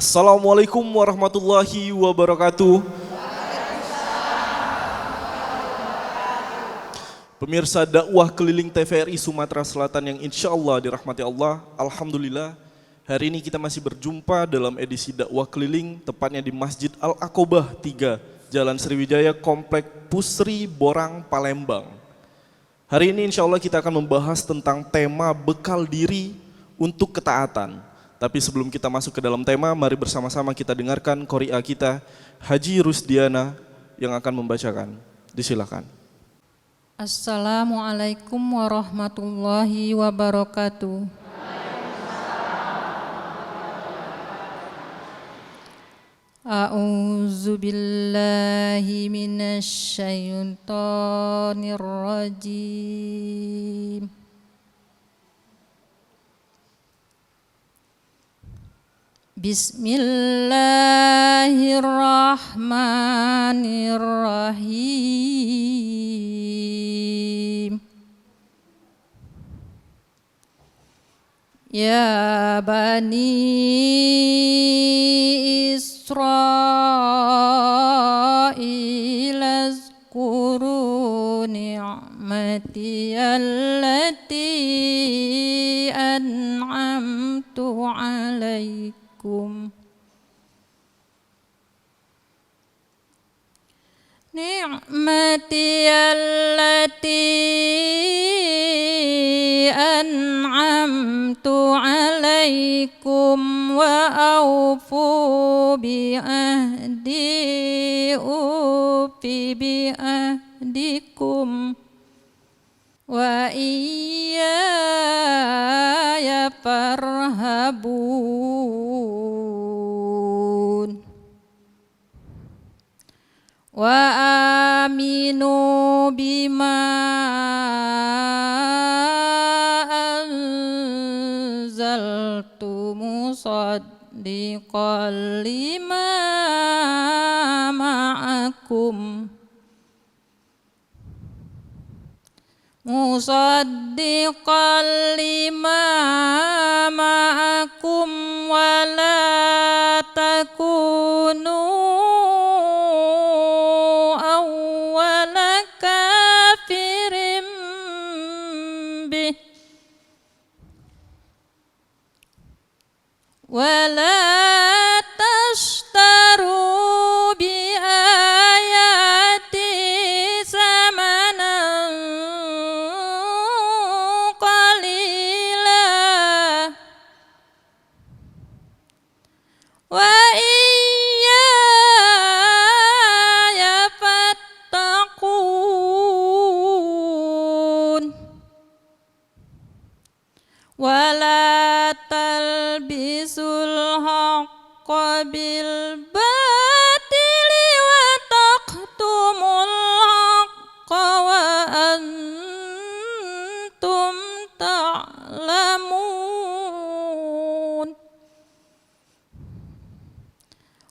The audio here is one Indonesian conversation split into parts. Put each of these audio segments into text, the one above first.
Assalamualaikum warahmatullahi wabarakatuh. Pemirsa dakwah keliling TVRI Sumatera Selatan yang insya Allah dirahmati Allah. Alhamdulillah, hari ini kita masih berjumpa dalam edisi dakwah keliling, tepatnya di Masjid Al-Aqobah 3, Jalan Sriwijaya, Komplek Pusri, Borang, Palembang. Hari ini insya Allah kita akan membahas tentang tema bekal diri untuk ketaatan. Tapi sebelum kita masuk ke dalam tema, mari bersama-sama kita dengarkan qori'ah kita, Haji Rusdiana yang akan membacakan. Disilakan. Assalamualaikum warahmatullahi wabarakatuh. A'udzu billahi minasy syaithanir rajim. Bismillahirrahmanirrahim. Ya bani Israil azkuru ni'mati allati an'amtu alaikum. Ni'mati allati an'amtu alaikum wa awfu bi ahdi ufi bi ahdikum wa iyaya farhabun. Wa aminu bima anzaltu musaddiqan lima ma'akum musaddiqan lima ma'akum wa la takunu ولا تشتروا بآياتي ثمنا قليلا وإياي فاتقون ولا talbisul haqqa bil batili wa taqtumul haqqa wa antum ta'lamun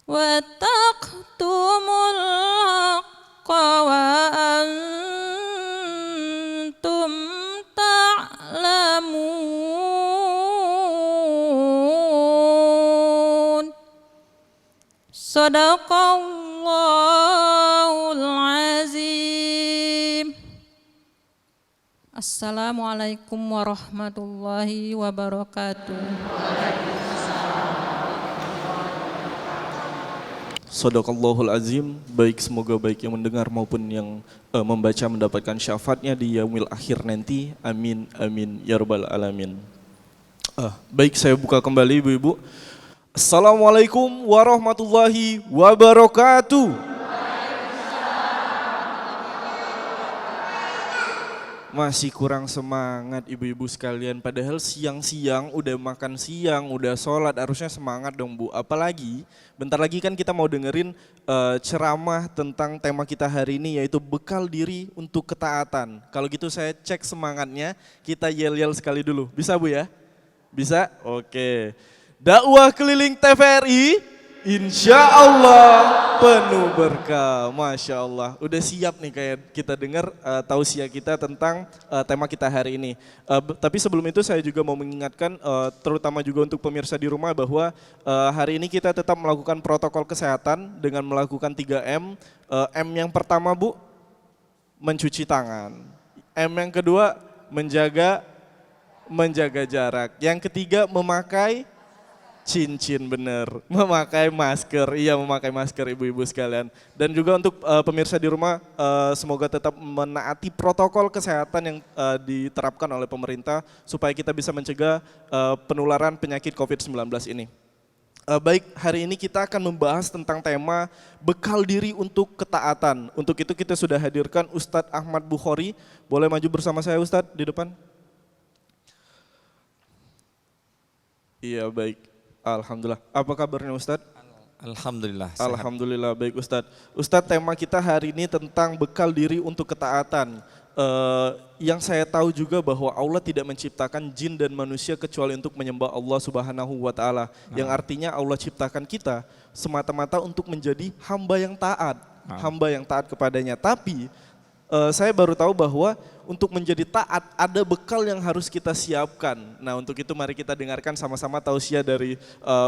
wa taqtumul haqqa wa antum ta'lamun. Sadaqallahul azim. Assalamualaikum warahmatullahi wabarakatuh. Sadaqallahul azim. Baik, semoga baik yang mendengar maupun yang membaca mendapatkan syafaatnya di yaumil akhir nanti. Amin, amin, ya rabbal alamin. Baik, saya buka kembali ibu-ibu. Assalamualaikum warahmatullahi wabarakatuh. Masih kurang semangat ibu-ibu sekalian, padahal siang-siang udah makan siang, udah sholat, harusnya semangat dong Bu. Apalagi bentar lagi kan kita mau dengerin ceramah tentang tema kita hari ini, yaitu bekal diri untuk ketaatan. Kalau gitu saya cek semangatnya, kita yel-yel sekali dulu. Bisa Bu ya? Bisa? Oke. Dakwah keliling TVRI Insya Allah penuh berkah, Masya Allah. Udah siap nih kayak kita dengar tausiah kita tentang tema kita hari ini. Tapi sebelum itu saya juga mau mengingatkan terutama juga untuk pemirsa di rumah bahwa hari ini kita tetap melakukan protokol kesehatan dengan melakukan 3M. M yang pertama Bu, mencuci tangan. M yang kedua, menjaga jarak. Yang ketiga, memakai cincin, bener, memakai masker, iya memakai masker ibu-ibu sekalian. Dan juga untuk pemirsa di rumah, semoga tetap menaati protokol kesehatan yang diterapkan oleh pemerintah supaya kita bisa mencegah penularan penyakit COVID-19 ini. Baik, hari ini kita akan membahas tentang tema bekal diri untuk ketaatan. Untuk itu kita sudah hadirkan Ustadz Ahmad Bukhari. Boleh maju bersama saya Ustadz di depan? Iya baik. Alhamdulillah. Apa kabarnya Ustadz? Alhamdulillah. Alhamdulillah baik Ustadz. Ustadz, tema kita hari ini tentang bekal diri untuk ketaatan. Yang saya tahu juga bahwa Allah tidak menciptakan jin dan manusia kecuali untuk menyembah Allah Subhanahu wa Ta'ala. Yang artinya Allah ciptakan kita semata-mata untuk menjadi hamba yang taat, hamba yang taat kepadanya. Tapi saya baru tahu bahwa untuk menjadi taat ada bekal yang harus kita siapkan. Nah, untuk itu mari kita dengarkan sama-sama tausiah dari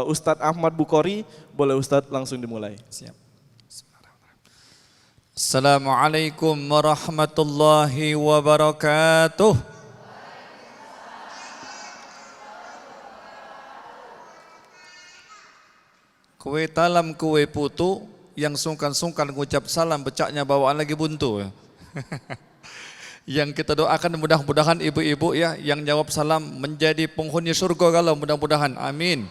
Ustadz Ahmad Bukhari. Boleh Ustadz langsung dimulai. Siap. Assalamualaikum warahmatullahi wabarakatuh. Kue talam kue putu yang sungkan-sungkan ngucap salam becaknya bawaan lagi buntu. Yang kita doakan mudah-mudahan ibu-ibu ya yang jawab salam menjadi penghuni surga kalau mudah-mudahan, amin.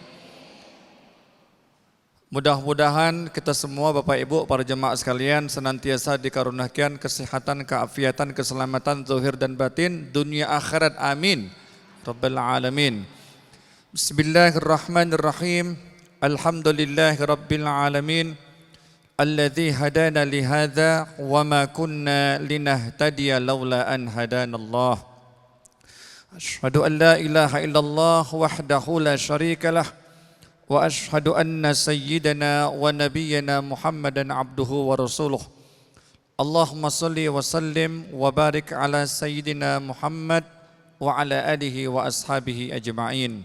Mudah-mudahan kita semua Bapak Ibu para jemaah sekalian senantiasa dikaruniakan kesehatan, keafiatan, keselamatan zahir dan batin dunia akhirat, amin rabbal alamin. Bismillahirrahmanirrahim. Alhamdulillahirabbil alamin. Alladzi hadana lihadza wa ma kunna linahtadiya laula an hadanallah. Asyhadu an la ilaha illallah wahdahu la syarika lah wa asyhadu anna sayyidana wa nabiyyana Muhammadan abduhu wa rasuluh. Allahumma salli wa sallim wa barik ala sayyidina Muhammad wa ala alihi wa ashabihi ajma'in.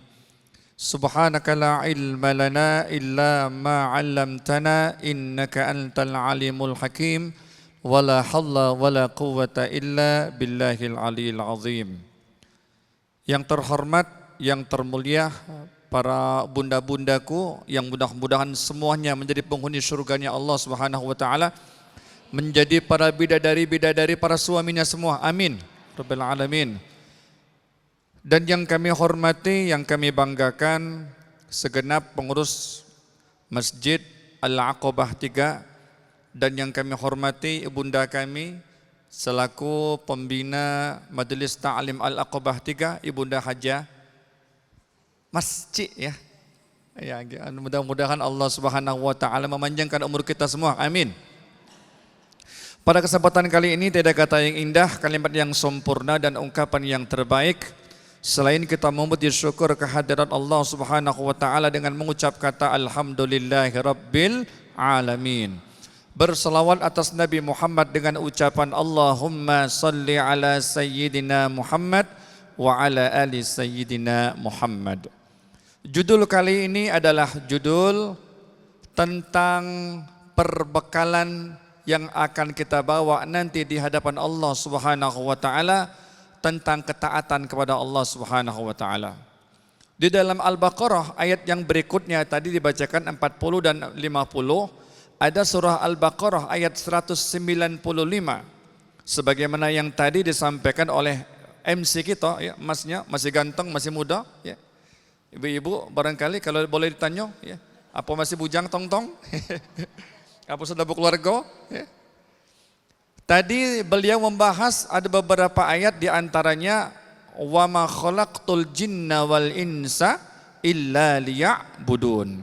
Subhanaka la ilma lana illa ma 'allamtana innaka antal alimul hakim wa la hawla wa la quwwata illa billahil aliyil azim. Yang terhormat, yang termulia para bunda-bundaku yang mudah-mudahan semuanya menjadi penghuni surganya Allah Subhanahu wa taala, menjadi para bidadari-bidadari para suaminya semua, amin rabbil alamin. Dan yang kami hormati, yang kami banggakan segenap pengurus Masjid Al-Aqobah 3 dan yang kami hormati ibunda kami selaku pembina Majelis Ta'lim Al-Aqobah 3, Ibunda Hajah Masjid ya. Ya, mudah-mudahan Allah Subhanahu wa taala memanjangkan umur kita semua, amin. Pada kesempatan kali ini tidak kata yang indah, kalimat yang sempurna dan ungkapan yang terbaik selain kita memuji syukur kehadirat Allah Subhanahu wa taala dengan mengucap kata alhamdulillahirabbil alamin. Berselawat atas Nabi Muhammad dengan ucapan Allahumma salli ala sayyidina Muhammad wa ala ali sayyidina Muhammad. Judul kali ini adalah judul tentang perbekalan yang akan kita bawa nanti di hadapan Allah Subhanahu wa taala tentang ketaatan kepada Allah Subhanahu wa taala. Di dalam Al-Baqarah ayat yang berikutnya tadi dibacakan 40 dan 50, ada surah Al-Baqarah ayat 195 sebagaimana yang tadi disampaikan oleh MC kita ya, masnya masih ganteng, masih muda ya. Ibu-ibu barangkali kalau boleh ditanya ya, apa masih bujang tong-tong? Apa sudah berkeluarga ya? Tadi beliau membahas ada beberapa ayat di antaranya wa ma khalaqtul jinna wal insa illa liya'budun.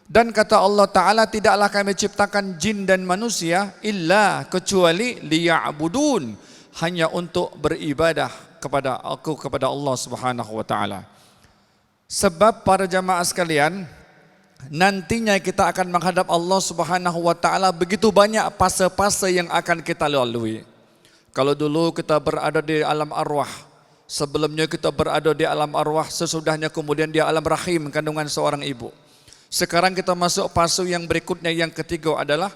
Dan kata Allah Ta'ala tidaklah kami ciptakan jin dan manusia illa kecuali liya'budun, hanya untuk beribadah kepada Allah Subhanahu wa taala. Sebab para jamaah sekalian, nantinya kita akan menghadap Allah Subhanahu wa taala, begitu banyak fase-fase yang akan kita lalui. Kalau dulu kita berada di alam arwah, sebelumnya kita berada di alam arwah, sesudahnya kemudian di alam rahim kandungan seorang ibu. Sekarang kita masuk fase yang berikutnya, yang ketiga adalah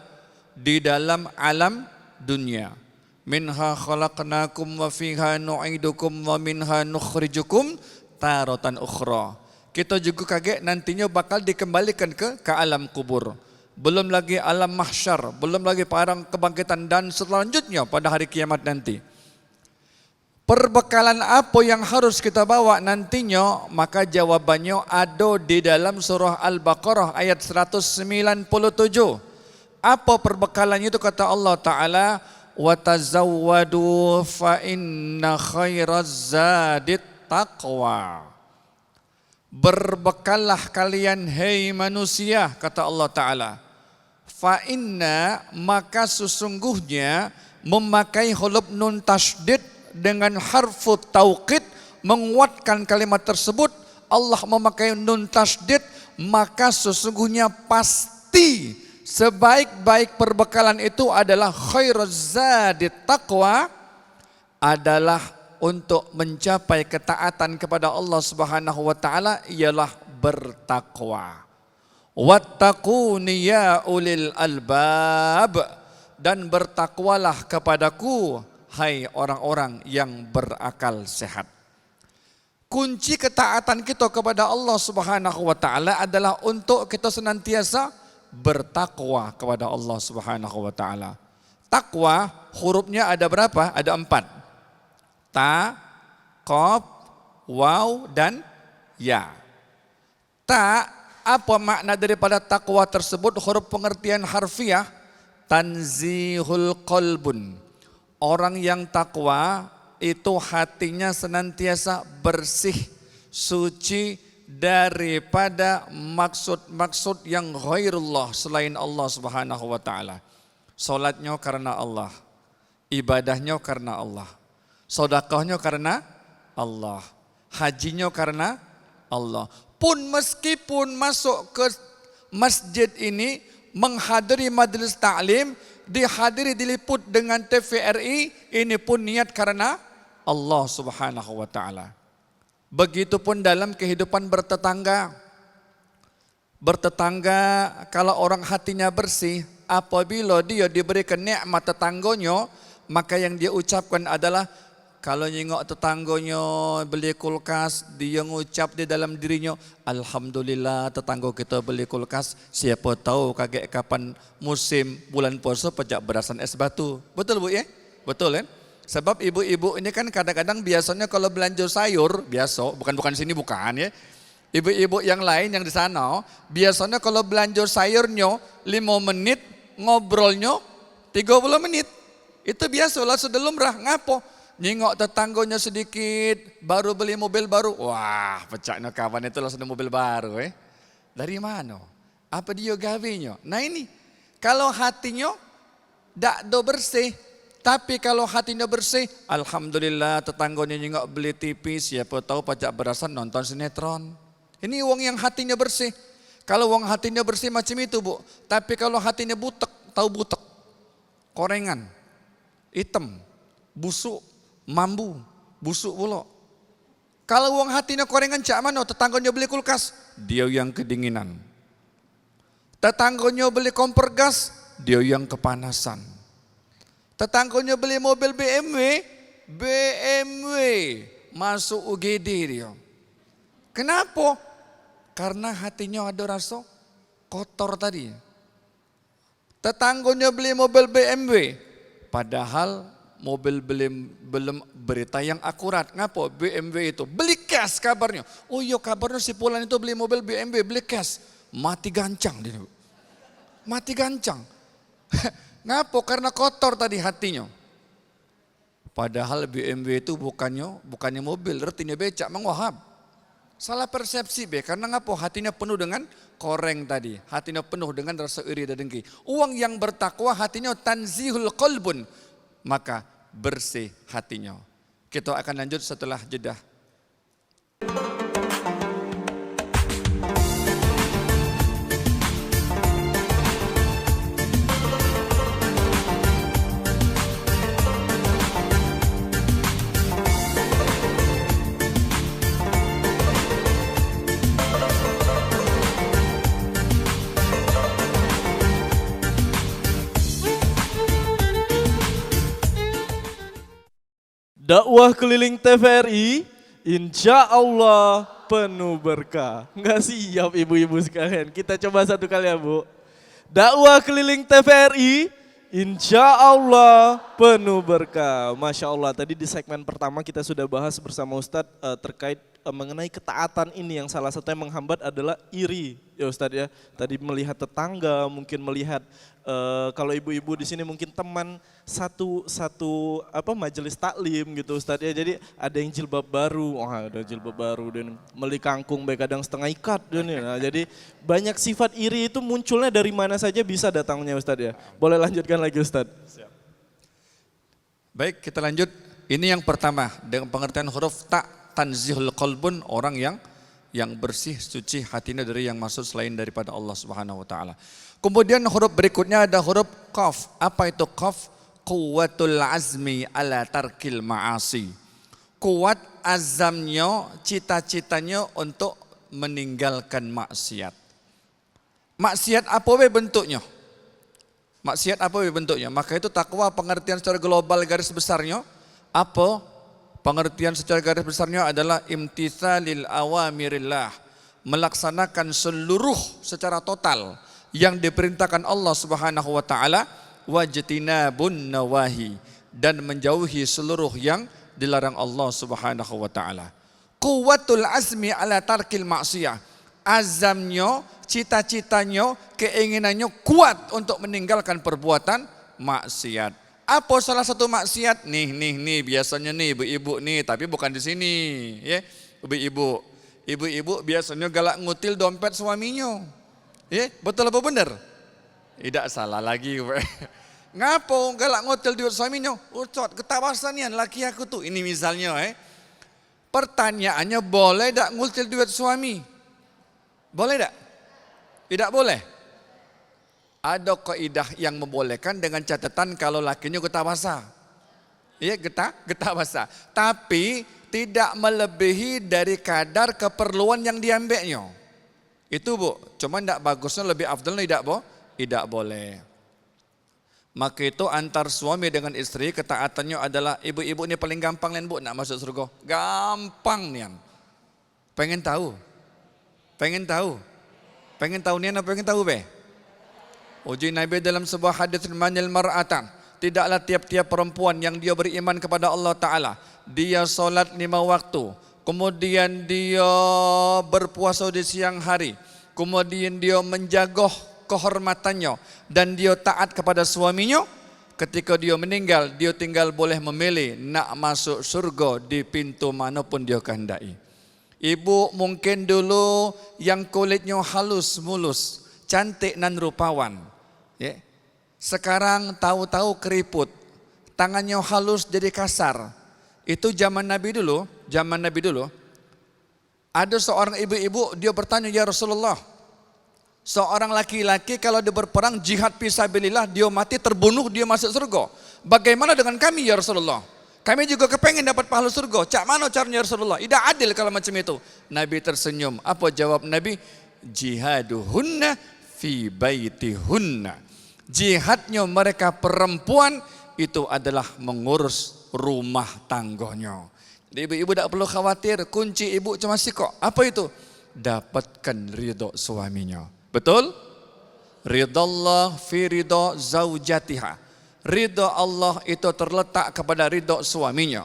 di dalam alam dunia. Minha khalaqnakum wa fiha nu'idukum wa minha nukhrijukum taratan ukhra. Kita juga kaget nantinya bakal dikembalikan ke alam kubur. Belum lagi alam mahsyar, belum lagi padang kebangkitan dan selanjutnya pada hari kiamat nanti. Perbekalan apa yang harus kita bawa nantinya? Maka jawabannya ada di dalam surah Al-Baqarah ayat 197. Apa perbekalannya itu? Kata Allah Ta'ala, وَتَزَوَّدُوا فَإِنَّ خَيْرَ الزَّادِ التَّقْوَى. Berbekallah kalian hei manusia, kata Allah Ta'ala. Fa inna, maka sesungguhnya, memakai huruf nun tasydid dengan harfu tauqid menguatkan kalimat tersebut. Allah memakai nun tasydid, maka sesungguhnya pasti sebaik-baik perbekalan itu adalah khairuz zadit taqwa, adalah untuk mencapai ketaatan kepada Allah Subhanahu wa taala, ialah bertakwa. Wattaquni ya ulil albab, dan bertakwalah kepadaku hai orang-orang yang berakal sehat. Kunci ketaatan kita kepada Allah Subhanahu wa taala adalah untuk kita senantiasa bertakwa kepada Allah Subhanahu wa taala. Takwa hurufnya ada berapa? Ada 4. Ta, qaf, waw, dan ya. Ta, apa makna daripada takwa tersebut? Huruf pengertian harfiah, tanzihul qalbun. Orang yang takwa itu hatinya senantiasa bersih, suci daripada maksud-maksud yang ghairullah, selain Allah Subhanahu wa taala. Salatnya karena Allah, ibadahnya karena Allah, sedekahnya karena Allah, hajinya karena Allah. Pun meskipun masuk ke masjid ini, menghadiri majelis taklim, dihadiri diliput dengan TVRI, ini pun niat karena Allah Subhanahu wa taala. Begitupun dalam kehidupan bertetangga. Bertetangga, kalau orang hatinya bersih, apabila dia diberikan nikmat tetangganya, maka yang dia ucapkan adalah, kalau nyengok tetangganya beli kulkas, dia ngucap di dalam dirinya, alhamdulillah tetangga kita beli kulkas, siapa tahu kaget kapan musim bulan puasa pajak berasan es batu. Betul Bu ya? Betul kan? Sebab ibu-ibu ini kan kadang-kadang biasanya kalau belanja sayur, biasa, bukan sini bukan ya. Ibu-ibu yang lain yang di sana, biasanya kalau belanja sayurnya 5 menit, ngobrolnya 30 menit. Itu biasalah, sudah lumrah. Ngapo? Nyengok tetangganya sedikit, baru beli mobil baru. Wah, pecahnya kawan itu langsung mobil baru. Dari mana? Apa dia gawinya? Nah ini, kalau hatinya tak do bersih, tapi kalau hatinya bersih, alhamdulillah tetangganya nyengok beli TV, siapa tahu pajak berasan nonton sinetron. Ini wong yang hatinya bersih. Kalau wong hatinya bersih macam itu Bu. Tapi kalau hatinya butek, tahu butek, korengan, hitam, busuk, mambu, busuk pula. Kalau wong hatinya korengan cak mana? Tetangganya beli kulkas, dia yang kedinginan. Tetangganya beli kompor gas, dia yang kepanasan. Tetangganya beli mobil BMW masuk UGD dia. Kenapa? Karena hatinya ada rasa kotor tadi. Tetangganya beli mobil BMW, padahal mobil belum berita yang akurat. Ngapa? BMW itu beli cash kabarnya. Oh iya kabarnya si Fulan itu beli mobil BMW, beli cash. Mati gancang dia. Mati gancang. Ngapa? Karena kotor tadi hatinya. Padahal BMW itu bukannya mobil, artinya becak mengwahab. Salah persepsi karena ngapa? Hatinya penuh dengan koreng tadi. Hatinya penuh dengan rasa iri dan dengki. Uang yang bertakwa hatinya tanzihul qalbun, maka bersih hatinya. Kita akan lanjut setelah jeda. Dakwah keliling TVRI, insya Allah penuh berkah. Nggak siap ibu-ibu sekalian. Kita coba satu kali ya Bu. Dakwah keliling TVRI, insya Allah penuh berkah. Masya Allah, tadi di segmen pertama kita sudah bahas bersama Ustadz terkait mengenai ketaatan ini yang salah satu yang menghambat adalah iri ya Ustadz ya. Tadi melihat tetangga, mungkin melihat kalau ibu-ibu di sini mungkin teman satu majelis taklim gitu Ustadz ya. Jadi ada yang jilbab baru, ada jilbab baru dan beli kangkung baik kadang setengah ikat dan ya. Nah, jadi banyak sifat iri itu munculnya dari mana saja bisa datangnya Ustadz ya. Boleh lanjutkan lagi Ustadz. Baik, kita lanjut. Ini yang pertama dengan pengertian huruf ta, tanzihul qalbun, orang yang bersih, suci hatinya dari yang masuk selain daripada Allah Subhanahu wa taala. Kemudian huruf berikutnya ada huruf qaf. Apa itu qaf? Quwwatul azmi ala tarkil ma'asi. Kuat azamnya, cita-citanya untuk meninggalkan maksiat. Maksiat apa bentuknya? Maksiat apa bentuknya? Maka itu takwa pengertian secara global garis besarnya apa? Pengertian secara garis besarnya adalah imtithalil awamirillah, melaksanakan seluruh secara total yang diperintahkan Allah Subhanahu wa taala, wajtinabun nawahi, dan menjauhi seluruh yang dilarang Allah Subhanahu wa taala. Quwwatul azmi ala tarkil maksiyah. Azamnya, cita-citanya, keinginannya kuat untuk meninggalkan perbuatan maksiat. Apa salah satu maksiat? Nih biasanya nih ibu-ibu nih, tapi bukan di sini, ya. Ibu-ibu biasanya galak ngutil dompet suaminya. Ya, betul apa benar? Tidak salah lagi. Ngapo galak ngutil duit suaminya? Ucot, ketawasanian laki aku tuh. Ini misalnya, pertanyaannya, boleh tak ngutil duit suami? Boleh tak? Tidak boleh. Ada kaidah yang membolehkan dengan catatan kalau lakinya getah basah. Iya, getah basah. Tapi tidak melebihi dari kadar keperluan yang diambilnya. Itu Bu, cuma tidak bagusnya lebih afdal tidak boleh. Maka itu antar suami dengan istri ketaatannya adalah ibu-ibu ini paling gampang nih Bu nak masuk surga. Gampang nih. Pengen tahu nih apa pengen tahu be? Uji Nabi dalam sebuah hadis manil mar'atan, tidaklah tiap-tiap perempuan yang dia beriman kepada Allah Ta'ala, dia solat 5 waktu, kemudian dia berpuasa di siang hari, kemudian dia menjaga kehormatannya dan dia taat kepada suaminya, ketika dia meninggal dia tinggal boleh memilih nak masuk surga di pintu manapun dia kehendaki. Ibu mungkin dulu yang kulitnya halus mulus, cantik nan rupawan, ya. Sekarang tahu-tahu keriput, tangannya halus jadi kasar. Itu zaman Nabi dulu. Ada seorang ibu-ibu, dia bertanya, ya Rasulullah, seorang laki-laki kalau dia berperang jihad fisabilillah, dia mati terbunuh, dia masuk surga. Bagaimana dengan kami ya Rasulullah? Kami juga kepengen dapat pahala surga. Cak mana caranya ya Rasulullah? Tidak adil kalau macam itu. Nabi tersenyum. Apa jawab Nabi? Jihaduhunna fi baitihunna. Jihadnya mereka perempuan itu adalah mengurus rumah tangganya. Jadi ibu-ibu tidak perlu khawatir, kunci ibu cuma sikok. Apa itu? Dapatkan ridho suaminya. Betul? Ridallah fi ridho zaujatiha. Ridho Allah itu terletak kepada ridho suaminya.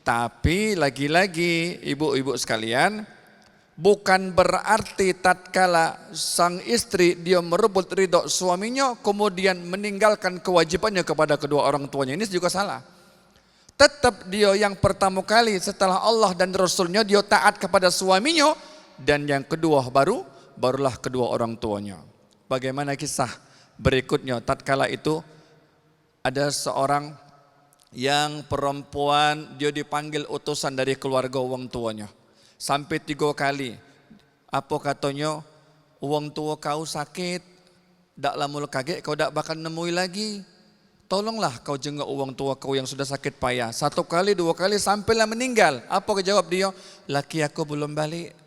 Tapi lagi-lagi ibu-ibu sekalian, bukan berarti tatkala sang istri dia merebut ridho suaminya kemudian meninggalkan kewajibannya kepada kedua orang tuanya. Ini juga salah. Tetap dia yang pertama kali setelah Allah dan Rasulnya dia taat kepada suaminya, dan yang kedua barulah kedua orang tuanya. Bagaimana kisah berikutnya? Tatkala itu ada seorang yang perempuan, dia dipanggil utusan dari keluarga orang tuanya. Sampai 3 kali. Apa katanya? Uang tua kau sakit, dak lamul kaget kau dak bakal nemui lagi. Tolonglah kau jenguk uang tua kau yang sudah sakit payah. 1 kali, 2 kali sampailah meninggal. Apa jawab dia? Laki aku belum balik.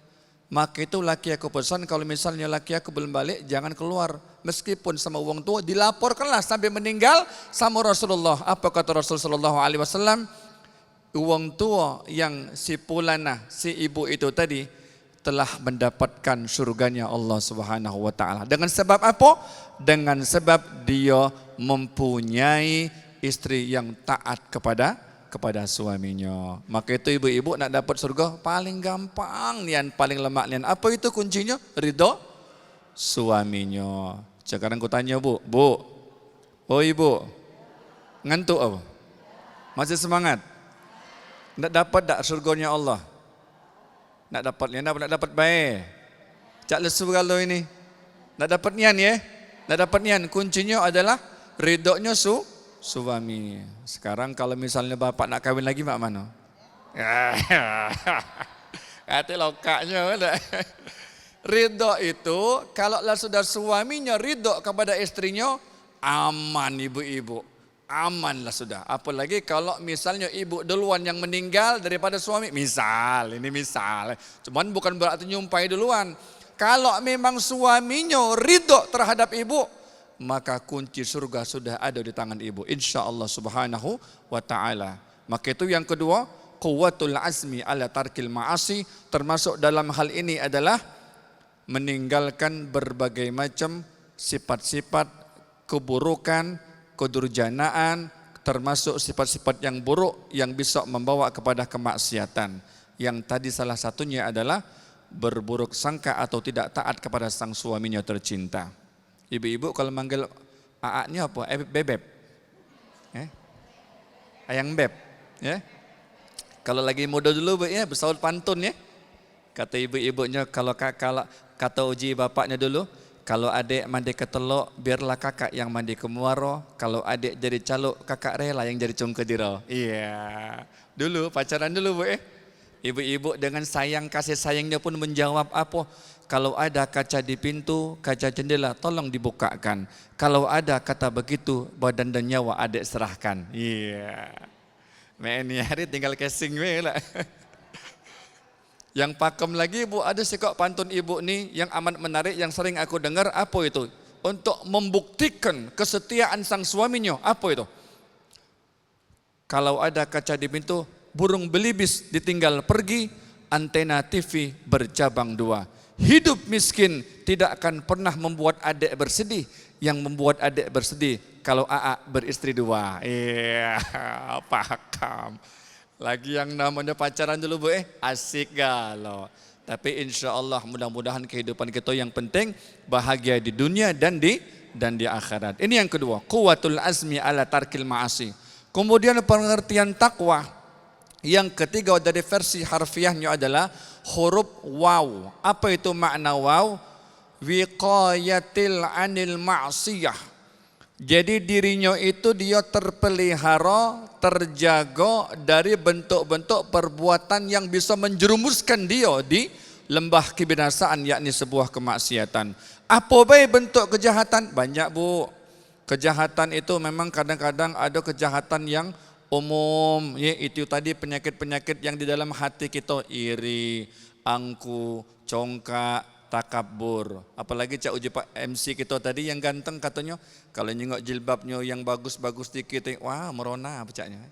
Maka itu laki aku pesan, kalau misalnya laki aku belum balik, jangan keluar. Meskipun sama uang tua, dilaporkanlah sampai meninggal sama Rasulullah. Apa kata Rasul sallallahu alaihi wasallam? Orang tua yang si Pulanah, si ibu itu tadi telah mendapatkan surganya Allah Subhanahu wa taala. Dengan sebab apa? Dengan sebab dia mempunyai istri yang taat kepada suaminya. Maka itu ibu-ibu nak dapat surga paling gampang nian, paling lemak nian. Apa itu kuncinya? Ridho suaminya. Sekarang ku tanya bu, oh ibu, ngantuk apa? Masih semangat? Nak dapat tak surganya Allah? Nak dapat nian, nak dapat baik. Cak lesu kalau ini. Nak dapat nian ya? Nak dapat nian. Kuncinya adalah ridhonya suami. Sekarang kalau misalnya bapak nak kawin lagi mak mana? Kata lokaknya. Ridho itu kalau sudah suaminya ridho kepada istrinya, aman ibu-ibu. Amanlah sudah. Apalagi kalau misalnya ibu duluan yang meninggal daripada suami. Misal, ini misal. Cuman bukan berarti nyumpai duluan. Kalau memang suaminya ridho terhadap ibu, maka kunci surga sudah ada di tangan ibu. Insya Allah subhanahu wa ta'ala. Maka itu yang kedua, quwwatul azmi ala tarkil ma'asi. Termasuk dalam hal ini adalah meninggalkan berbagai macam sifat-sifat keburukan, kedurjanaan, termasuk sifat-sifat yang buruk yang bisa membawa kepada kemaksiatan. Yang tadi salah satunya adalah berburuk sangka atau tidak taat kepada sang suaminya tercinta. Ibu-ibu kalau manggil aaknya apa? Bebeb. Ayang beb. Ya. Kalau lagi muda dulu bu ya, bersaut pantun ya. Kata ibu-ibunya kalau kata uji bapaknya dulu, kalau adik mandi ke teluk, biarlah kakak yang mandi ke muaro. Kalau adik jadi caluk, kakak rela yang jadi cung kediro. Iya. Dulu pacaran dulu bu ya. Ibu-ibu dengan sayang kasih sayangnya pun menjawab apa? Kalau ada kaca di pintu, kaca jendela tolong dibukakan. Kalau ada kata begitu, badan dan nyawa adik serahkan. Iya. Ini hari tinggal casing we lah. Yang pakem lagi bu, ada sikok pantun ibu nih yang amat menarik yang sering aku dengar. Apa itu? Untuk membuktikan kesetiaan sang suaminya. Apa itu? Kalau ada kaca di pintu, burung belibis ditinggal pergi, antena TV bercabang dua. Hidup miskin tidak akan pernah membuat adik bersedih. Yang membuat adik bersedih kalau AA beristri dua. Iya, paham. Lagi yang namanya pacaran dulu bu asik galau. Tapi insya Allah mudah-mudahan kehidupan kita yang penting bahagia di dunia dan di akhirat. Ini yang kedua, quwwatul azmi ala tarkil ma'asi. Kemudian pengertian takwa. Yang ketiga dari versi harfiahnya adalah huruf waw. Apa itu makna waw? Wiqayatil anil ma'siyah. Jadi dirinya itu dia terpelihara, terjaga dari bentuk-bentuk perbuatan yang bisa menjerumuskan dia di lembah kebinasaan, yakni sebuah kemaksiatan. Apa baik bentuk kejahatan? Banyak bu. Kejahatan itu memang kadang-kadang ada kejahatan yang umum, ya, itu tadi penyakit-penyakit yang di dalam hati kita, iri, angku, congkak, takabur. Apalagi cak uji Pak MC kita tadi yang ganteng katanya, kalau nyengok jilbabnya yang bagus-bagus dikit, wah merona pecahnya.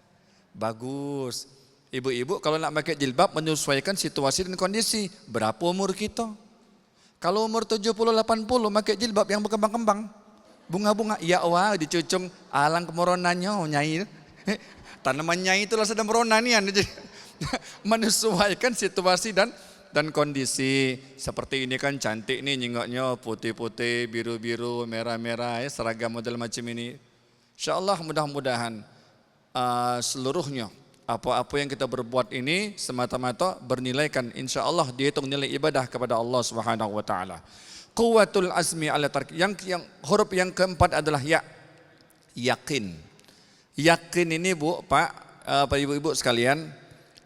Bagus. Ibu-ibu kalau nak pakai jilbab menyesuaikan situasi dan kondisi. Berapa umur kita? Kalau umur 70-80 pakai jilbab yang berkembang-kembang. Bunga-bunga, ya wah dicucung alang kemoronannya nyai. Tanaman nyai itulah sedang merona nih. Menyesuaikan situasi dan kondisi. Seperti ini kan cantik nih nyengoknya, putih-putih, biru-biru, merah-merah, ya, seragam model macam ini. Insyaallah mudah-mudahan seluruhnya apa-apa yang kita berbuat ini semata-mata bernilaikan, insyaallah dihitung nilai ibadah kepada Allah Subhanahu wa taala. Quwwatul azmi ala tark. Yang huruf yang keempat adalah ya. Yakin. Yakin ini bu, pak, ibu-ibu sekalian,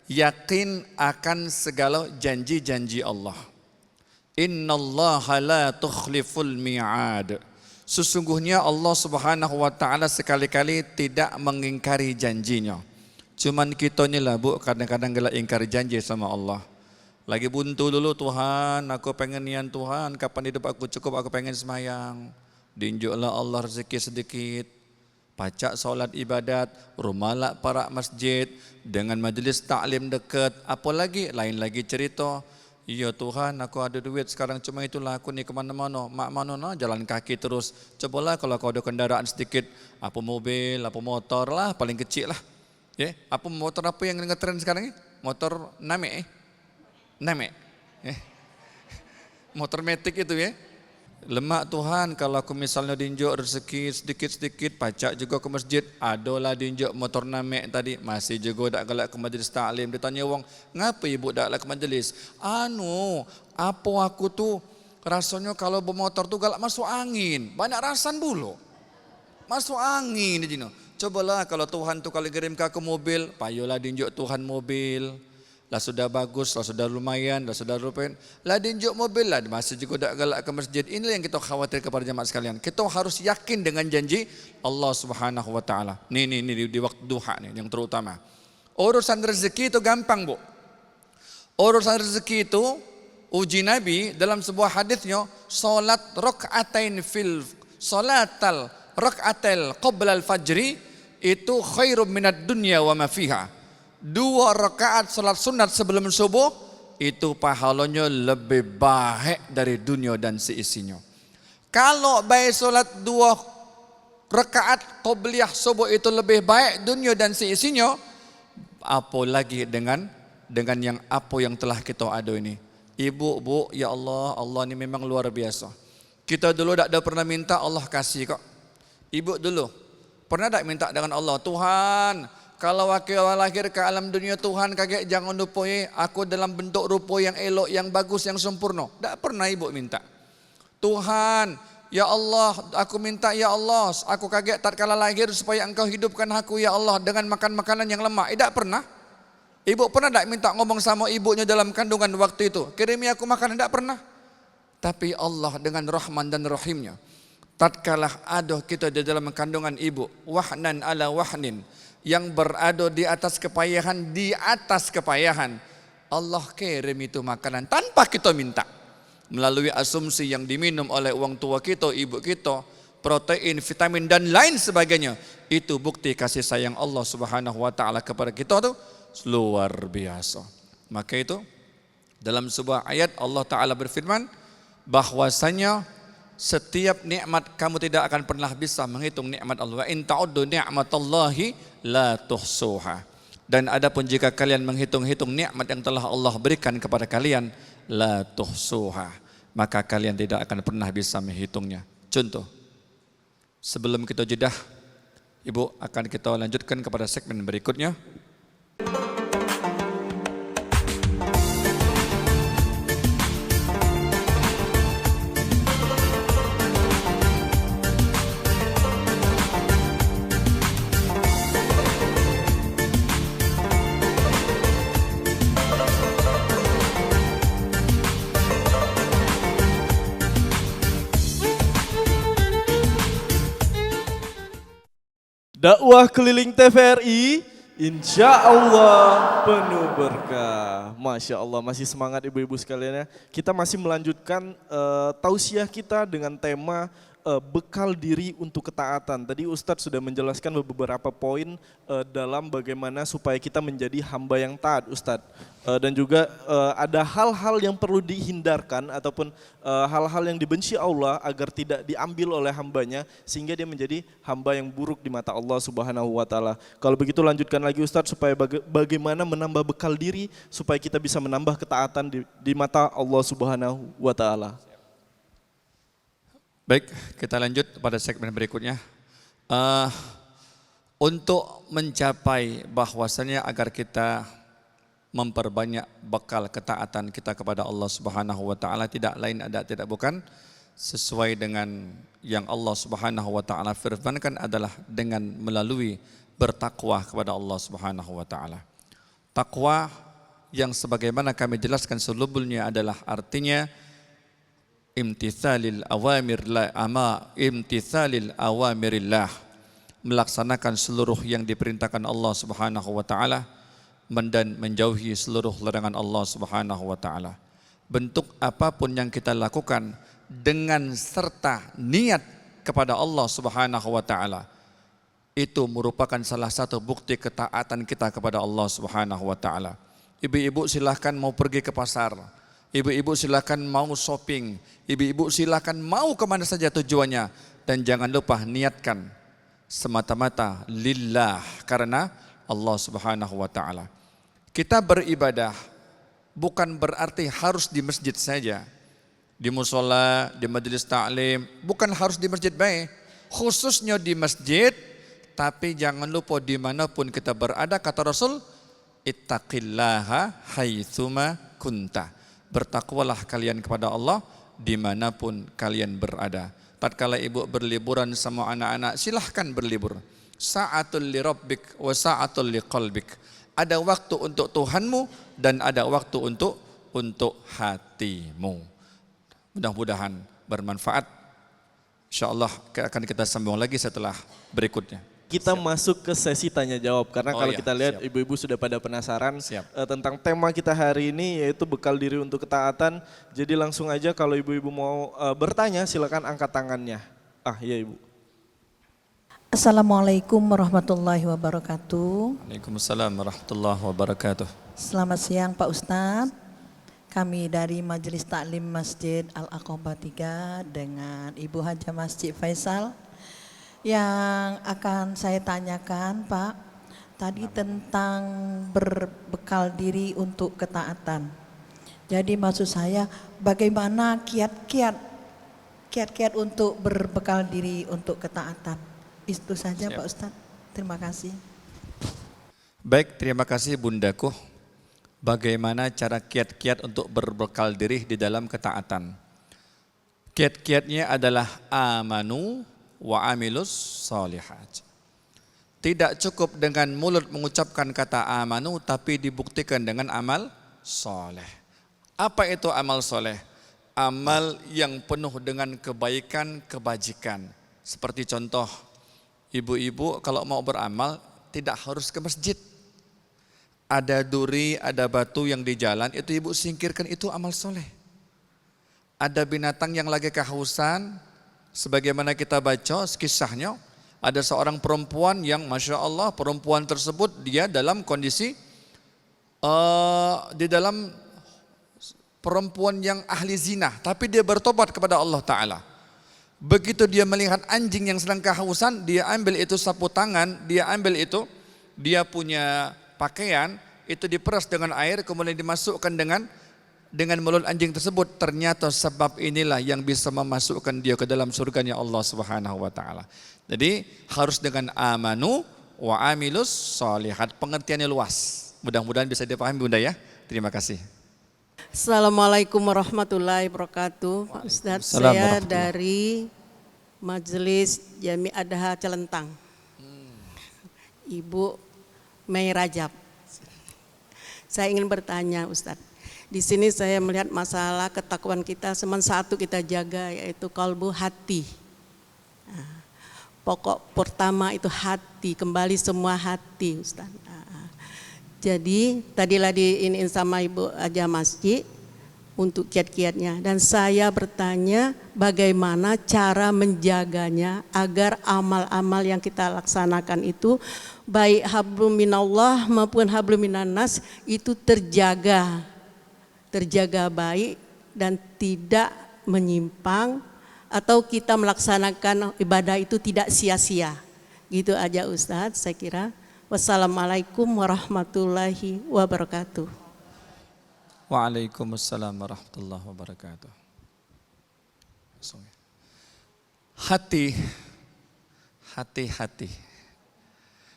yakin akan segala janji-janji Allah. Innallaha la tukhliful mi'ad. Sesungguhnya Allah Subhanahu wa taala sekali-kali tidak mengingkari janjinya. Cuman kita ni lah bu, kadang-kadang gelak ingkari janji sama Allah. Lagi buntu dulu, Tuhan, aku pengen nian Tuhan, kapan hidup aku cukup, aku pengen semayang. Diinjuklah Allah rezeki sedikit. pacak solat ibadat, rumalak para masjid, dengan majlis taklim dekat, apa lagi? Lain lagi cerita, ya Tuhan aku ada duit sekarang cuma itulah aku ni kemana-mana, mak mana nak jalan kaki terus. Cobalah kalau kau ada kendaraan sedikit, apa mobil, apa motor lah, paling kecil lah. Ya, apa motor apa yang ngetren sekarang ni? Motor Namek Namek. Motor metik itu ya. Lemak Tuhan kalau aku misalnya dinjuk rezeki sedikit-sedikit pacak juga ke masjid, adalah dinjuk motor Namek tadi, masih juga tak galak ke majlis taklim. Ditanya wong, ngapa ibu tak galak ke majlis? Apa aku tu rasanya kalau bermotor tu galak masuk angin, banyak rasan bulu. Masuk angin di sini. Cobalah kalau Tuhan tu kalau kirim ke mobil, payolah dinjuk Tuhan mobil. Lah sudah bagus, lah sudah lumayan, lah sudah rupain. Lah dinjuk mobil lah, masih juga tak galak ke masjid. Inilah yang kita khawatir kepada jemaat sekalian. Kita harus yakin dengan janji Allah Subhanahu Wa Taala. Ini di waktu duha nih yang terutama. Urusan rezeki itu gampang bu. Urusan rezeki itu uji Nabi dalam sebuah hadisnya, salat rakaatain fil salatal rakaatil qabla al fajri itu khairum minad dunya wa ma fiha. 2 rakaat salat sunat sebelum subuh itu pahalanya lebih baik dari dunia dan seisinya. Kalau baik salat 2 rakaat qabliyah subuh itu lebih baik dunia dan seisinya, apalagi dengan yang telah kita ada ini. Ibu, bu, ya Allah, Allah ini memang luar biasa. Kita dulu tak ada pernah minta, Allah kasih kok. Ibu dulu pernah tak minta dengan Allah, Tuhan, kalau wakil lahir ke alam dunia Tuhan kakek jangan lupai aku dalam bentuk rupa yang elok, yang bagus, yang sempurna. Tak pernah ibu minta. Tuhan, ya Allah, aku minta ya Allah, aku kaget tatkala lahir supaya engkau hidupkan aku ya Allah dengan makan makanan yang lemak. Tak pernah. Ibu pernah tak minta ngomong sama ibunya dalam kandungan waktu itu, kirimi aku makanan? Tak pernah. Tapi Allah dengan Rahman dan Rahimnya, tatkala ada kita di dalam kandungan ibu, wahnan ala wahnin, yang berada di atas kepayahan, Allah kirim itu makanan tanpa kita minta, melalui asumsi yang diminum oleh orang tua kita, ibu kita, protein, vitamin dan lain sebagainya. Itu bukti kasih sayang Allah Subhanahu Wa Taala kepada kita tuh luar biasa. Maka itu dalam sebuah ayat Allah Taala berfirman bahwasanya setiap nikmat kamu tidak akan pernah bisa menghitung nikmat Allah. In ta'uddu ni'matallahi la tuhsuha. Dan adapun jika kalian menghitung-hitung nikmat yang telah Allah berikan kepada kalian, la tuhsuha, maka kalian tidak akan pernah bisa menghitungnya. Contoh, sebelum kita jedah, Ibu akan kita lanjutkan kepada segmen berikutnya. Dakwah keliling TVRI, insya Allah penuh berkah. Masya Allah, masih semangat ibu-ibu sekalian ya. Kita masih melanjutkan tausiah kita dengan tema bekal diri untuk ketaatan. Tadi Ustadz sudah menjelaskan beberapa poin dalam bagaimana supaya kita menjadi hamba yang taat, Ustadz. Dan juga ada hal-hal yang perlu dihindarkan ataupun hal-hal yang dibenci Allah agar tidak diambil oleh hambanya sehingga dia menjadi hamba yang buruk di mata Allah Subhanahu Wa Taala. Kalau begitu lanjutkan lagi Ustadz supaya bagaimana menambah bekal diri supaya kita bisa menambah ketaatan di mata Allah Subhanahu Wa Taala. Baik, kita lanjut pada segmen berikutnya. Untuk mencapai bahwasannya agar kita memperbanyak bekal ketaatan kita kepada Allah Subhanahu Wa Taala, tidak lain tidak bukan sesuai dengan yang Allah Subhanahu Wa Taala firmankan adalah dengan melalui bertakwa kepada Allah Subhanahu Wa Taala. Takwa yang sebagaimana kami jelaskan sebelumnya adalah artinya imtithalil awamirillah, melaksanakan seluruh yang diperintahkan Allah Subhanahu Wa Taala dan menjauhi seluruh larangan Allah Subhanahu Wa Taala. Bentuk apapun yang kita lakukan dengan serta niat kepada Allah Subhanahu Wa Taala, Itu merupakan salah satu bukti ketaatan kita kepada Allah Subhanahu wa taala. Ibu-ibu silahkan mau pergi ke pasar. Ibu-ibu silahkan mau shopping. Ibu-ibu silahkan mau kemana saja tujuannya. Dan jangan lupa niatkan semata-mata lillah, karena Allah Subhanahu wa taala. Kita beribadah bukan berarti harus di masjid saja. Di musola, di majelis ta'lim, bukan harus di masjid baik. Khususnya di masjid, tapi jangan lupa dimanapun kita berada, kata Rasul, ittaqillaha haitsuma kunta. Bertakwalah kalian kepada Allah dimanapun kalian berada. Tatkala ibu berliburan sama anak-anak, silahkan berlibur. Sa'atul li rabbik wa sa'atul li qalbik. Ada waktu untuk Tuhanmu dan ada waktu untuk hatimu. Mudah-mudahan bermanfaat. InsyaAllah akan kita sambung lagi setelah berikutnya. Kita masuk ke sesi tanya jawab, karena kalau kita lihat siap. ibu-ibu sudah pada penasaran Siap. tentang tema kita hari ini, yaitu bekal diri untuk ketaatan. Jadi langsung aja kalau ibu-ibu mau bertanya, silakan angkat tangannya. Ya ibu. Assalamualaikum warahmatullahi wabarakatuh. Waalaikumsalam warahmatullahi wabarakatuh. Selamat siang Pak Ustadz. Kami dari Majelis Taklim Masjid Al-Aqobah 3 dengan Ibu Haja Masjid Faisal. Yang akan saya tanyakan Pak, tadi tentang berbekal diri untuk ketaatan. Jadi maksud saya bagaimana kiat-kiat untuk berbekal diri untuk ketaatan. Itu saja Pak Ustadz, terima kasih. Baik, terima kasih Bundaku. Bagaimana cara kiat-kiat untuk berbekal diri di dalam ketaatan? Kiat-kiatnya adalah amanu wa amilus solihat. Tidak cukup dengan mulut mengucapkan kata amanu, tapi dibuktikan dengan amal soleh. Apa itu amal soleh? Amal yang penuh dengan kebaikan, kebajikan. Seperti contoh, ibu-ibu kalau mau beramal tidak harus ke masjid. Ada duri, ada batu yang di jalan, itu ibu singkirkan, itu amal soleh. Ada binatang yang lagi kehausan, sebagaimana kita baca kisahnya, ada seorang perempuan yang Masya Allah, perempuan tersebut dia dalam kondisi di dalam perempuan yang ahli zina, tapi dia bertobat kepada Allah Ta'ala. Begitu dia melihat anjing yang sedang kehausan, dia ambil itu sapu tangan, dia ambil itu, dia punya pakaian, itu diperas dengan air, kemudian dimasukkan dengan mulut anjing tersebut. Ternyata sebab inilah yang bisa memasukkan dia ke dalam surganya Allah Subhanahu wa taala. Jadi harus dengan amanu wa amilus solihat. Pengertiannya luas. Mudah-mudahan bisa dipahami Bunda ya. Terima kasih. Assalamualaikum warahmatullahi wabarakatuh. Pak Ustadz, saya dari Majelis Jami Adha Celentang. Ibu Mei Rajab. Saya ingin bertanya Ustadz. Di sini saya melihat masalah ketakwaan kita, cuma satu kita jaga, yaitu kalbu, hati. Nah, pokok pertama itu hati, kembali semua hati Ustaz. Jadi tadilah diiniin sama Ibu Haja Masjid untuk kiat-kiatnya, dan saya bertanya bagaimana cara menjaganya agar amal-amal yang kita laksanakan itu baik hablum minallah maupun hablum minannas itu terjaga baik dan tidak menyimpang, atau kita melaksanakan ibadah itu tidak sia-sia. Gitu aja Ustadz, saya kira. Wassalamualaikum warahmatullahi wabarakatuh. Waalaikumsalam warahmatullahi wabarakatuh.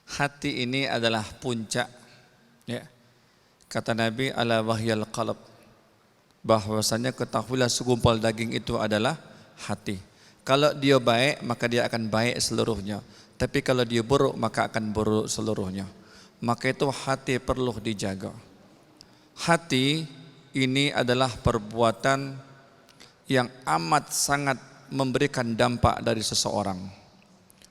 Hati ini adalah puncak, ya. Kata Nabi, ala wahyal qalb, bahwasanya ketahuilah segumpal daging itu adalah hati. Kalau dia baik maka dia akan baik seluruhnya, tapi kalau dia buruk maka akan buruk seluruhnya. Maka itu hati perlu dijaga. Hati ini adalah perbuatan yang amat sangat memberikan dampak dari seseorang.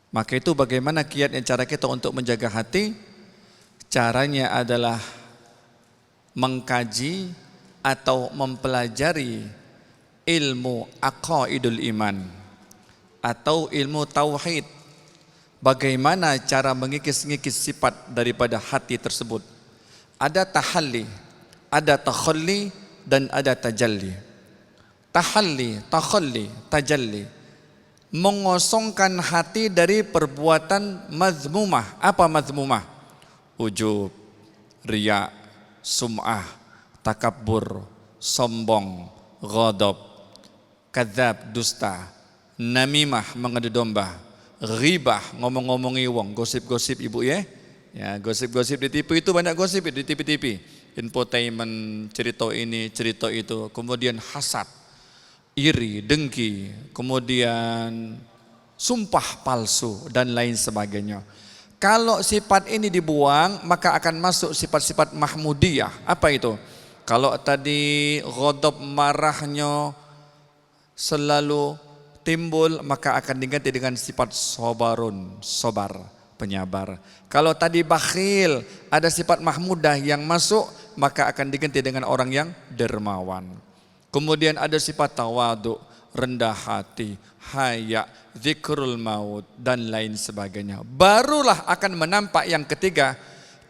Maka itu bagaimana kiatnya cara kita untuk menjaga hati? Caranya adalah mengkaji atau mempelajari ilmu aqaidul iman atau ilmu tauhid. Bagaimana cara mengikis-ngikis sifat daripada hati tersebut? Ada tahalli, ada takhalli, dan ada tajalli. Tahalli, takhalli, tajalli. Mengosongkan hati dari perbuatan mazmumah. Apa mazmumah? Ujub, riya, sum'ah, takabbur, sombong, ghadab, kadzab, dusta, namimah, mengadu domba, ghibah, ngomong-ngomongi wong, gosip-gosip ibu ya. Ya, gosip-gosip di TV itu banyak gosip di TV-TV. Infotainment, cerita ini, cerita itu. Kemudian hasad, iri, dengki, kemudian sumpah palsu dan lain sebagainya. Kalau sifat ini dibuang, maka akan masuk sifat-sifat mahmudiyah. Apa itu? Kalau tadi ghadab, marahnya selalu timbul, maka akan diganti dengan sifat sabarun, sabar, penyabar. Kalau tadi bakhil, ada sifat mahmudah yang masuk, maka akan diganti dengan orang yang dermawan. Kemudian ada sifat tawadu, rendah hati, haya, zikrul maut, dan lain sebagainya. Barulah akan menampak yang ketiga,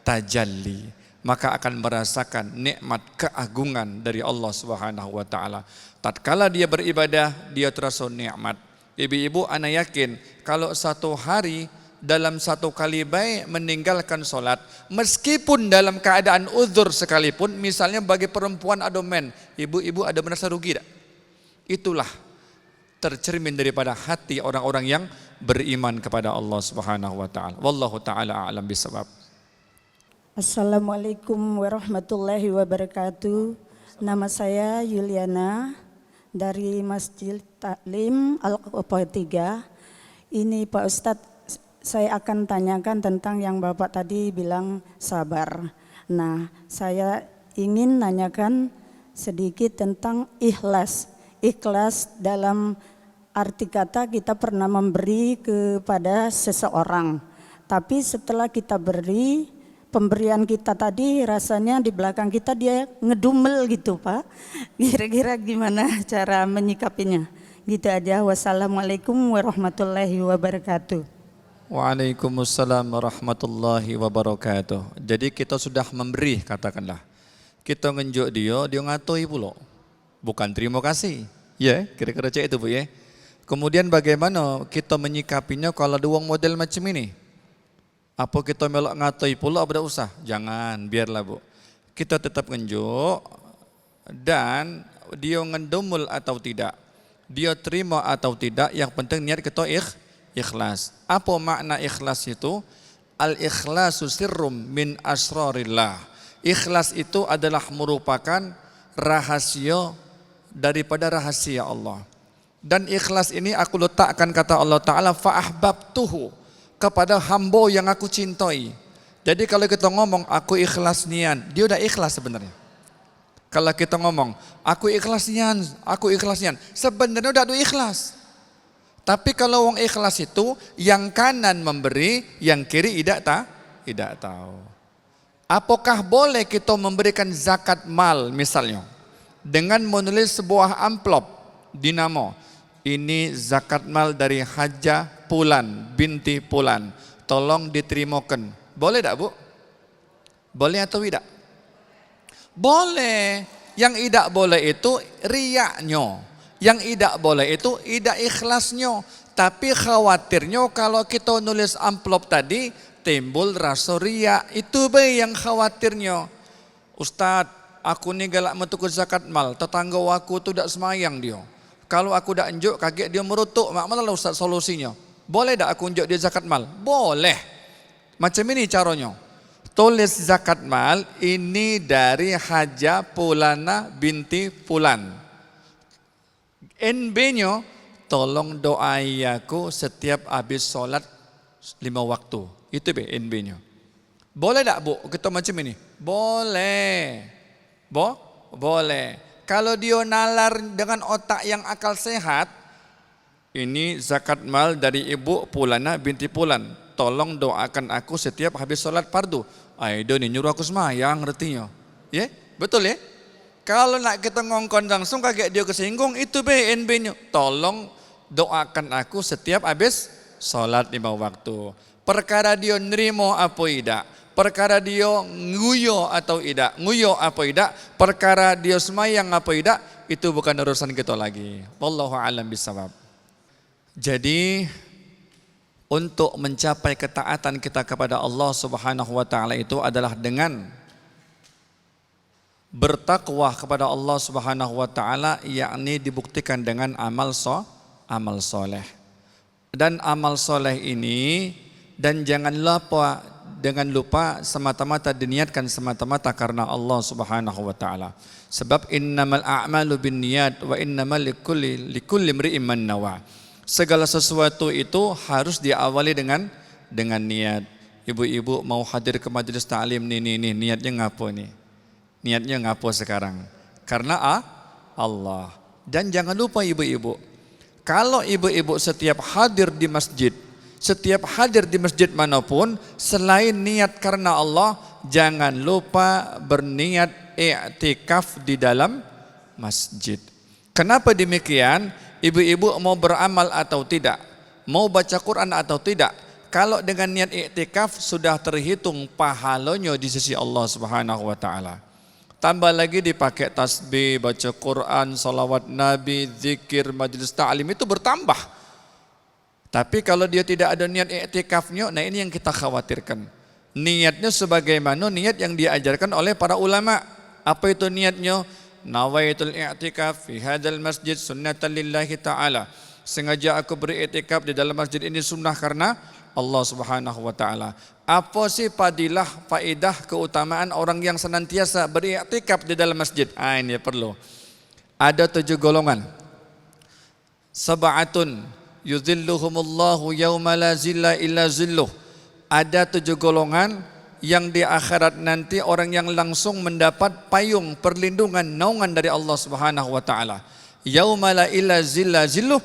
tajalli. Maka akan merasakan nikmat keagungan dari Allah Subhanahu wa taala. Tatkala dia beribadah, dia terasa nikmat. Ibu-ibu, ana yakin kalau satu hari dalam satu kali baik meninggalkan solat, meskipun dalam keadaan uzur sekalipun, misalnya bagi perempuan ada men, ibu-ibu ada merasa rugi tak? Itulah tercermin daripada hati orang-orang yang beriman kepada Allah Subhanahu wa taala. Wallahu taala a'lam bisawab. Assalamualaikum warahmatullahi wabarakatuh. Nama saya Yuliana dari Masjid Taklim Al-Aqobah 3. Ini Pak Ustadz, saya akan tanyakan tentang yang Bapak tadi bilang sabar. Nah, saya ingin nanyakan sedikit tentang ikhlas. Ikhlas dalam arti kata kita pernah memberi kepada seseorang. Tapi setelah kita beri, pemberian kita tadi rasanya di belakang kita dia ngedumel gitu Pak. Kira-kira gimana cara menyikapinya? Gitu aja. Wassalamualaikum warahmatullahi wabarakatuh. Waalaikumsalam warahmatullahi wabarakatuh. Jadi kita sudah memberi, katakanlah. Kita ngenjuk dia ngatoi pula. Bukan terima kasih. Ya, kira-kira cek itu Bu ya. Kemudian bagaimana kita menyikapinya kalau ada uang model macam ini? Apa kita melok ngatoi pula apa usah? Jangan, biarlah Bu. Kita tetap ngenjuk dan dia ngendumul atau tidak, dia terima atau tidak, yang penting niat kita ikhlas. Apa makna ikhlas itu? Al-ikhlasu sirrum min asrarillah. Ikhlas itu adalah merupakan rahasia daripada rahasia Allah. Dan ikhlas ini aku letakkan kata Allah Ta'ala fa'ahbabtuhu, kepada hamba yang aku cintai. Jadi kalau kita ngomong aku ikhlas nian, dia udah ikhlas sebenarnya. Kalau kita ngomong aku ikhlas nian, sebenarnya udah ikhlas. Tapi kalau wong ikhlas itu yang kanan memberi, yang kiri tidak tahu. Apakah boleh kita memberikan zakat mal misalnya dengan menulis sebuah amplop dinamo, ini zakat mal dari Hajah Pulan binti Pulan, tolong diterimakan. Boleh tak Bu? Boleh atau tidak? Boleh. Yang tidak boleh itu riyaknya. Yang tidak boleh itu tidak ikhlasnya. Tapi khawatirnya kalau kita nulis amplop tadi timbul rasa riak. Itu be yang khawatirnya. Ustadz, aku nih galak metu zakat mal, tetangga aku tuh tidak semayang dia. Kalau aku dak unjuk kaget dia merutuk, mak mana lah Ustaz solusinya? Boleh tak aku unjuk dia zakat mal? Boleh. Macam ini caranya. Tulis zakat mal ini dari Hajah Pulana binti Pulan. NB-nya tolong doai aku setiap habis sholat 5 waktu. Itu be NB-nya. Boleh tak Bu kita macam ini? Boleh. Boleh. Kalau dia nalar dengan otak yang akal sehat, ini zakat mal dari Ibu Pulana binti Pulan. Tolong doakan aku setiap habis sholat fardu. Ayo nih nyuruh aku semayang artinya. Ya, betul ya? Kalau nak kita ngongkon langsung kaget dia kesinggung, itu BNB-nya. Tolong doakan aku setiap habis salat 5 waktu. Perkara dia nerimo apa tidak, perkara dia nguyo atau tidak, nguyo apa tidak, perkara dia semayang apa tidak, itu bukan urusan kita lagi. Wallahu a'lam bishawab. Jadi untuk mencapai ketaatan kita kepada Allah Subhanahu wa taala itu adalah dengan bertakwa kepada Allah Subhanahu wa taala, yakni dibuktikan dengan amal soleh. Dan amal soleh ini, dan jangan lupa semata-mata diniatkan semata-mata karena Allah Subhanahu wa taala. Sebab innamal a'malu binniyat wa innamal likulli imri'in man nawa. Segala sesuatu itu harus diawali dengan niat. Ibu-ibu mau hadir ke majelis ta'lim nih niatnya ngapo nih? Niatnya ngapo sekarang? Karena Allah. Dan jangan lupa ibu-ibu, kalau ibu-ibu setiap hadir di masjid manapun, selain niat karena Allah, jangan lupa berniat i'tikaf di dalam masjid. Kenapa demikian? Ibu-ibu mau beramal atau tidak, mau baca Quran atau tidak, kalau dengan niat i'tikaf sudah terhitung pahalanya di sisi Allah Subhanahu wa taala. Tambah lagi dipakai tasbih, baca Quran, salawat Nabi, zikir, majelis ta'lim, itu bertambah. Tapi kalau dia tidak ada niat i'tikafnya, nah ini yang kita khawatirkan. Niatnya sebagaimana niat yang diajarkan oleh para ulama. Apa itu niatnya? Nawaitul i'tikaf fi hadzal masjid sunnatan lillahi ta'ala. Sengaja aku beriktikaf di dalam masjid ini sunnah karena Allah Subhanahu wa taala. Apa sih fadilah, faedah, keutamaan orang yang senantiasa beriktikaf di dalam masjid? Ini perlu. Ada 7 golongan. Sab'atun yuzilluhumullahu yauma la zilla illa zilluh. Ada 7 golongan yang di akhirat nanti orang yang langsung mendapat payung, perlindungan, naungan dari Allah Subhanahu wa taala. Yauma la illa zilla zilluh,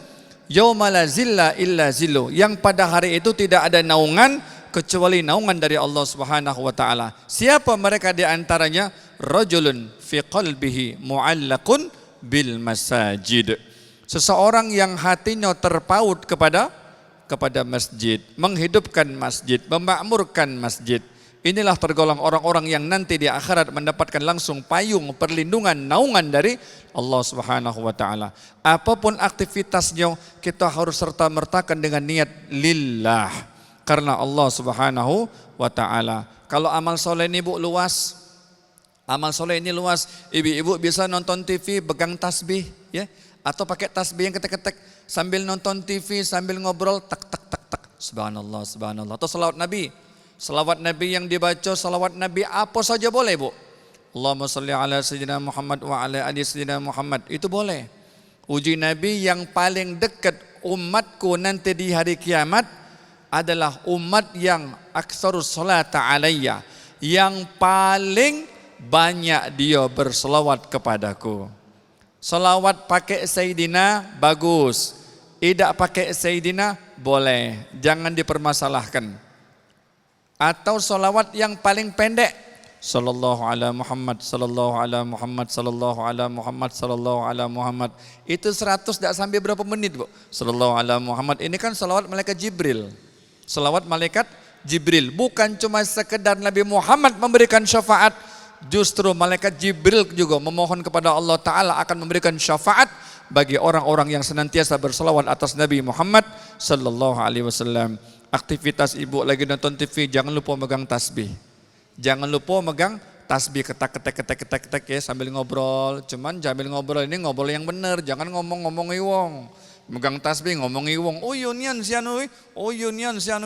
yauma la zilla illa zilluh. Yang pada hari itu tidak ada naungan kecuali naungan dari Allah Subhanahu wa taala. Siapa mereka di antaranya? Rajulun fi qalbihi mu'allaqun bil masajid. Seseorang yang hatinya terpaut kepada masjid, menghidupkan masjid, memakmurkan masjid. Inilah tergolong orang-orang yang nanti di akhirat mendapatkan langsung payung, perlindungan, naungan dari Allah Subhanahu wa taala. Apapun aktivitasnya, kita harus serta-mertakan dengan niat lillah. Karena Allah Subhanahu wa ta'ala. Kalau amal soleh ini Bu luas. Amal soleh ini luas. Ibu-ibu bisa nonton TV pegang tasbih, ya, atau pakai tasbih yang ketek-ketek sambil nonton TV, sambil ngobrol tak tak tak tak. Subhanallah, subhanallah. Atau salawat Nabi. Salawat Nabi yang dibaca, salawat Nabi apa saja boleh Bu. Allahumma sholli ala sayyidina Muhammad wa ala ali sayyidina Muhammad. Itu boleh. Uji Nabi yang paling dekat umatku nanti di hari kiamat adalah umat yang aktsarus sholata alayya, yang paling banyak dia berselawat kepadaku. Selawat pakai Sayyidina bagus, tidak pakai Sayyidina boleh, jangan dipermasalahkan. Atau selawat yang paling pendek, sallallahu ala Muhammad, sallallahu ala Muhammad, sallallahu ala Muhammad, sallallahu ala Muhammad. Itu 100 tidak sampai berapa menit Bu. Sallallahu ala Muhammad ini kan selawat malaikat Jibril. Selawat malaikat Jibril, bukan cuma sekedar Nabi Muhammad memberikan syafaat, justru malaikat Jibril juga memohon kepada Allah Ta'ala akan memberikan syafaat bagi orang-orang yang senantiasa berselawat atas Nabi Muhammad sallallahu alaihi wasallam. Aktivitas ibu lagi nonton TV, jangan lupa megang tasbih. Jangan lupa megang tasbih, ketak ya sambil ngobrol. Cuman sambil ngobrol ini ngobrol yang benar, jangan ngomong-ngomong iwong. Megang tasbih ngomongi wong, oh yunian si anu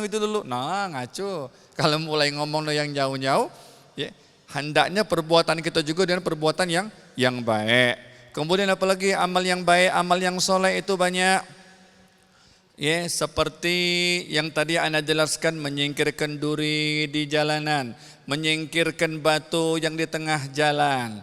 itu dulu. Nah ngaco. Kalau mulai ngomong yang jauh-jauh, ya, hendaknya perbuatan kita juga dengan perbuatan yang baik. Kemudian apalagi amal yang baik, amal yang soleh itu banyak. Ya, seperti yang tadi Anda jelaskan, menyingkirkan duri di jalanan, menyingkirkan batu yang di tengah jalan.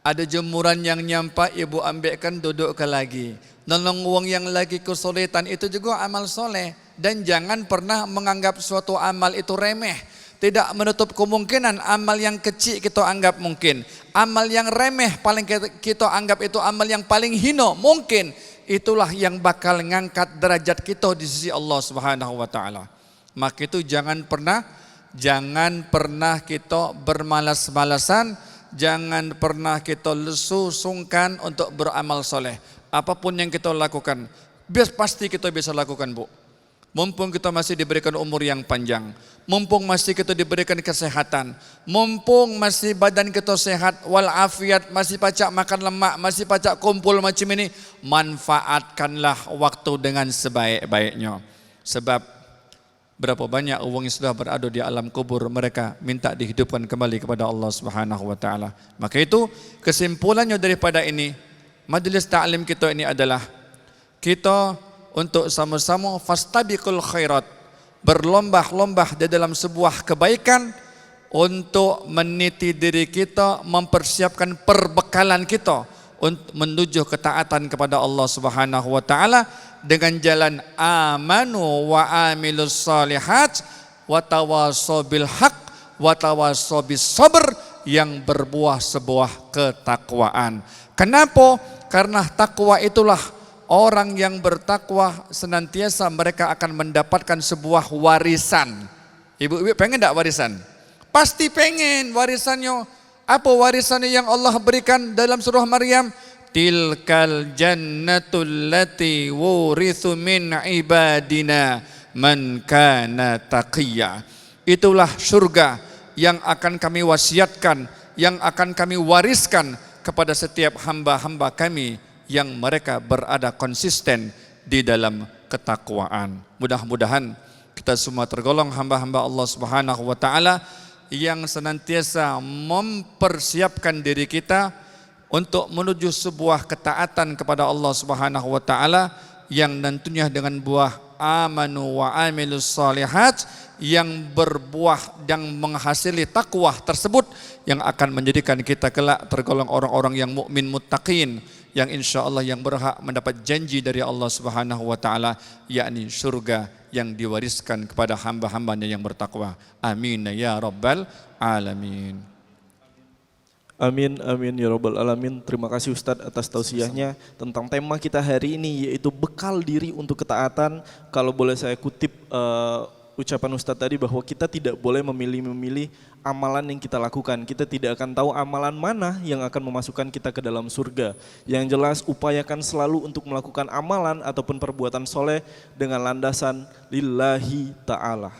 Ada jemuran yang nyampak, ibu ambilkan, duduk ke lagi. Nolong wong yang lagi kesulitan, itu juga amal soleh. Dan jangan pernah menganggap suatu amal itu remeh. Tidak menutup kemungkinan amal yang kecil kita anggap mungkin. Amal yang remeh paling kita anggap itu amal yang paling hina mungkin. itulah yang bakal ngangkat derajat kita di sisi Allah Subhanahu wa taala. Maka itu jangan pernah kita bermalas-malasan, jangan pernah kita lesu sungkan untuk beramal soleh. Apapun yang kita lakukan, pasti kita bisa lakukan, Bu. Mumpung kita masih diberikan umur yang panjang, mumpung masih kita diberikan kesehatan, mumpung masih badan kita sehat walafiat, masih pacak makan lemak, masih pacak kumpul macam ini, manfaatkanlah waktu dengan sebaik-baiknya. Sebab berapa banyak uang yang sudah berada di alam kubur, mereka minta dihidupkan kembali kepada Allah Subhanahu wa taala. Maka itu kesimpulannya daripada ini, majelis ta'lim kita ini adalah kita untuk sama-sama fastabiqul khairat, berlomba-lomba di dalam sebuah kebaikan untuk meniti diri kita, mempersiapkan perbekalan kita untuk menuju ketaatan kepada Allah Subhanahu wa taala dengan jalan amanu wa amilus solihat wa tawassaw bil haq wa tawassaw bis sabr, yang berbuah sebuah ketakwaan. Kenapa? Karena takwa itulah, orang yang bertakwa senantiasa mereka akan mendapatkan sebuah warisan. Ibu-ibu pengen enggak warisan? Pasti pengen warisannya. Apa warisannya yang Allah berikan dalam surah Maryam? Tilkal jannatul lati wurithu min ibadina man kana taqiyya. Itulah surga yang akan kami wasiatkan, yang akan kami wariskan kepada setiap hamba-hamba kami yang mereka berada konsisten di dalam ketakwaan. Mudah-mudahan kita semua tergolong hamba-hamba Allah Subhanahu wa taala yang senantiasa mempersiapkan diri kita untuk menuju sebuah ketaatan kepada Allah Subhanahu wa taala yang tentunya dengan buah amanu wa amilus solihat, yang berbuah dan menghasili takwa tersebut yang akan menjadikan kita kelak tergolong orang-orang yang mukmin muttaqin, yang insya Allah yang berhak mendapat janji dari Allah Subhanahu wa taala, yakni surga yang diwariskan kepada hamba-hambanya yang bertakwa. Amin ya rabbal alamin. Amin, amin ya rabbal alamin. Terima kasih Ustadz atas tausiahnya tentang tema kita hari ini, yaitu bekal diri untuk ketaatan. Kalau boleh saya kutip ucapan Ustadz tadi, bahwa kita tidak boleh memilih-memilih amalan yang kita lakukan. Kita tidak akan tahu amalan mana yang akan memasukkan kita ke dalam surga. Yang jelas upayakan selalu untuk melakukan amalan ataupun perbuatan soleh dengan landasan lillahi ta'ala.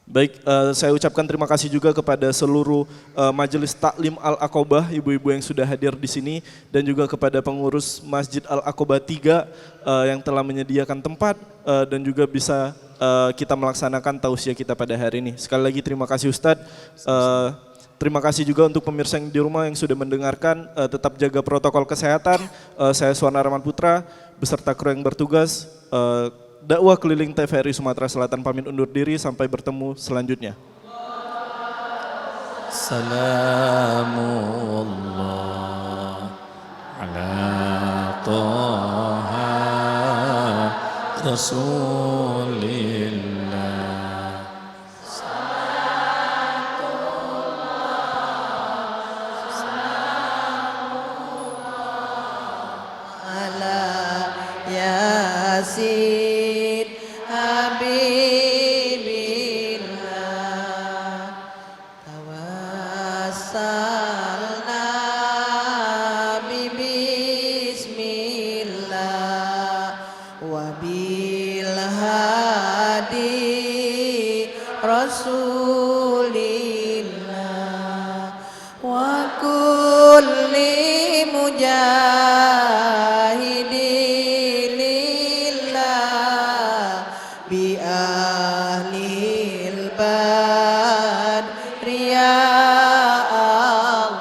Baik, saya ucapkan terima kasih juga kepada seluruh Majelis Taklim Al-Aqobah, ibu-ibu yang sudah hadir di sini, dan juga kepada pengurus Masjid Al-Aqobah 3 yang telah menyediakan tempat dan juga bisa kita melaksanakan tausiah kita pada hari ini. Sekali lagi terima kasih Ustadz. Terima kasih juga untuk pemirsa yang di rumah yang sudah mendengarkan. Tetap jaga protokol kesehatan. Saya Suwana Rahman Putra beserta kru yang bertugas. Dakwah Keliling TVRI Sumatera Selatan pamit undur diri, sampai bertemu selanjutnya. Salamullah ala Taha Rasulillah. Ala Yasin Habibillah, tawassalna bismillah wa bil hadi rasulillah wa kulli mujahidin lillah bi ahlil badri ya Allah.